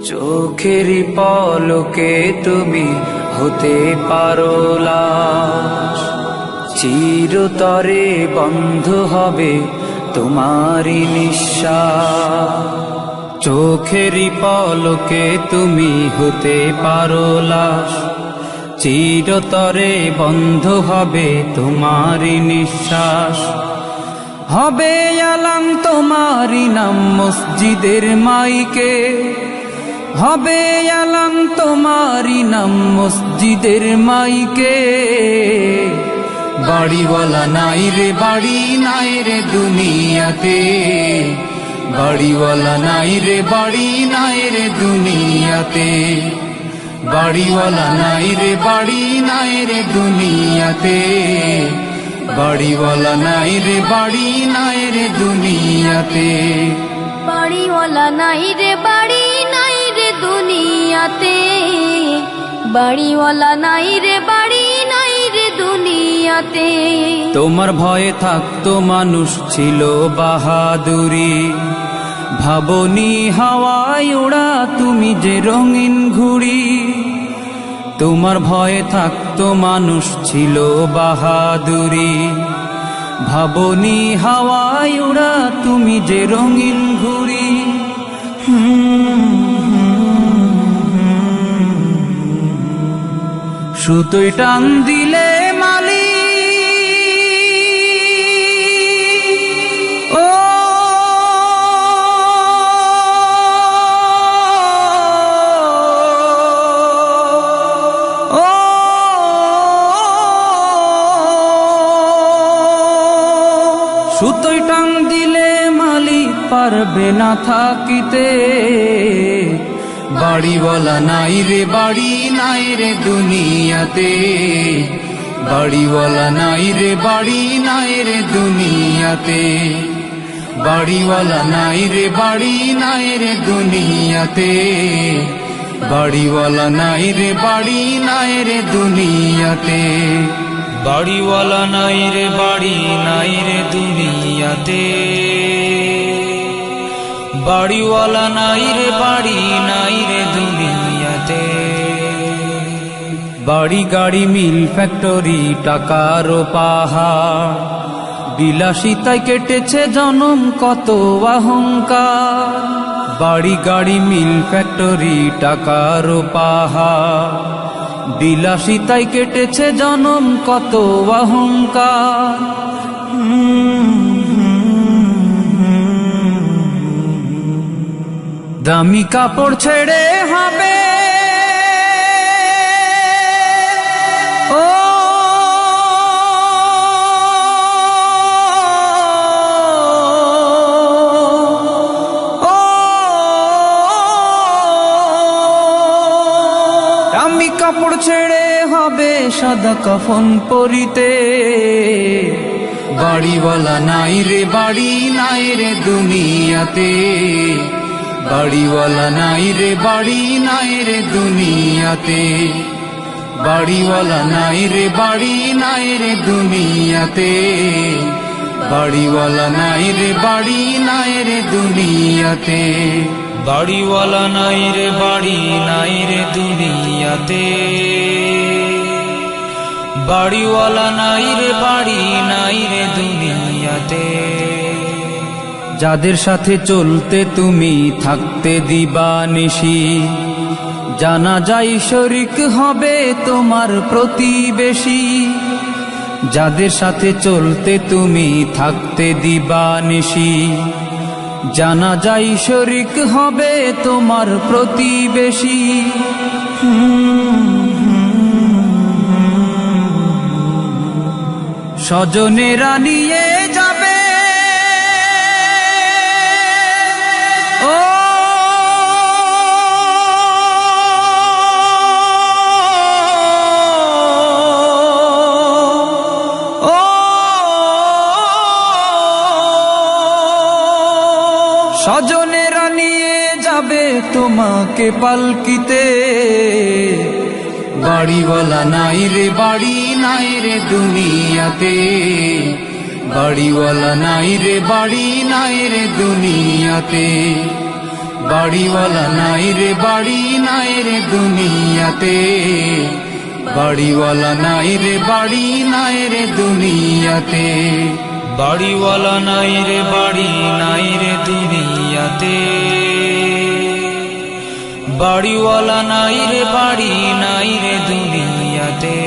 চোখেরই পলকে তুমি হতে পারো লাশ, চিরতরে বন্ধ হবে তোমারই নিঃশ্বাস। চোখেরই পলকে তুমি হতে পারো লাশ, চিরতরে বন্ধ হবে তোমারই নিঃশ্বাস। হবে আলাম তোমারই নাম মসজিদের মাইকে, হবে আলাম তোমারই নাম মসজিদের মাইকে। বাড়িওয়ালা নাই রে বাড়ি নাই রে দুনিয়াতে, বাড়িওয়ালা নাই রে বাড়ি নাই রে দুনিয়াতে, বাড়িওয়ালা নাই রে বাড়ি নাই রে দুনিয়াতে, বাড়িওয়ালা নাই রে বাড়ি নাই রে দুনিয়াতে, বাড়িওয়ালা নাই রে বাড়ি নাই রে দুনিয়াতে, বাড়িওয়ালা নাই রে বাড়ি নাই রে দুনিয়াতে। তোমার ভয়ে থাকতো মানুষ ছিল বাহাদুরি, ভাবনি হাওয়ায় ওড়া তুমি যে রঙিন ঘুড়ি। তোমার ভয়ে থাকতো মানুষ ছিল বাহাদুরি, ভাবনি হাওয়ায় ওড়া তুমি যে রঙিন ঘুড়ি। সুতোয় টান দিলে মালি ও সুতোয় টান দিলে মালিক পারবে না থাকিতে। বাড়িওয়ালা নাই রে বাড়ি নাই রে দুনিয়াতে, বাড়িওয়ালা নাই রে বাড়ি নাই রে দুনিয়াতে, বাড়িওয়ালা নাই রে বাড়ি নাই রে দুনিয়াতে, বাড়িওয়ালা নাই রে বাড়ি নাই রে দুনিয়াতে, বাড়িওয়ালা নাই রে বাড়ি নাই রে দুনিয়াতে, বাড়িওয়ালা নাই রে বাড়ি নাই রে দুনিয়াতে। বাড়ি গাড়ি মিল ফ্যাক্টরি টাকার পাহাড়, বিলাসিতায় কেটেছে জনম কত অহংকার। বাড়ি গাড়ি মিল ফ্যাক্টরি টাকার পাহাড়, বিলাসিতায় কেটেছে জনম কত অহংকার। দামি কাপড় ছেড়ে হবে ও দামি কাপড় ছেড়ে হবে সাদা কাফন পরিতে। বাড়িওয়ালা নাই রে বাড়ি নাই রে দুনিয়াতে, বাড়িওয়ালা নাই রে বাড়ি নাই রে দুনিয়াতে, বাড়িওয়ালা নাই রে বাড়ি নাই রে দুনিয়াতে, বাড়িওয়ালা নাই রে বাড়ি নাই রে দুনিয়াতে, বাড়িওয়ালা নাই রে বাড়ি নাই রে দুনিয়াতে, বাড়িওয়ালা নাই রে বাড়ি নাই রে দুনিয়াতে। যাদের সাথে চলতে তুমি থাকতে দিবানিশি, জানা যায় শরিক হবে তোমার প্রতিবেশী। যাদের সাথে চলতে তুমি থাকতে দিবানিশি, জানা যায় শরিক হবে তোমার প্রতিবেশী। স্বজনেরা নিয়ে যাবে স্বজনেরা নিয়ে যাবে তোমাকে পালকিতে, বাড়িওয়ালা নাই রে বাড়ি নাই রে দুনিয়াতে, বাড়িওয়ালা নাই রে বাড়ি নাই রে দুনিয়াতে, বাড়িওয়ালা নাই রে বাড়ি নাই রে দুনিয়াতে, বাড়িওয়ালা নাই রে বাড়ি নাই রে দুনিয়াতে, বাড়িওয়ালা নাই রে বাড়ি নাই রে দুনিয়াতে, বাড়িওয়ালা নাই রে বাড়ি নাই রে দুনিয়াতে।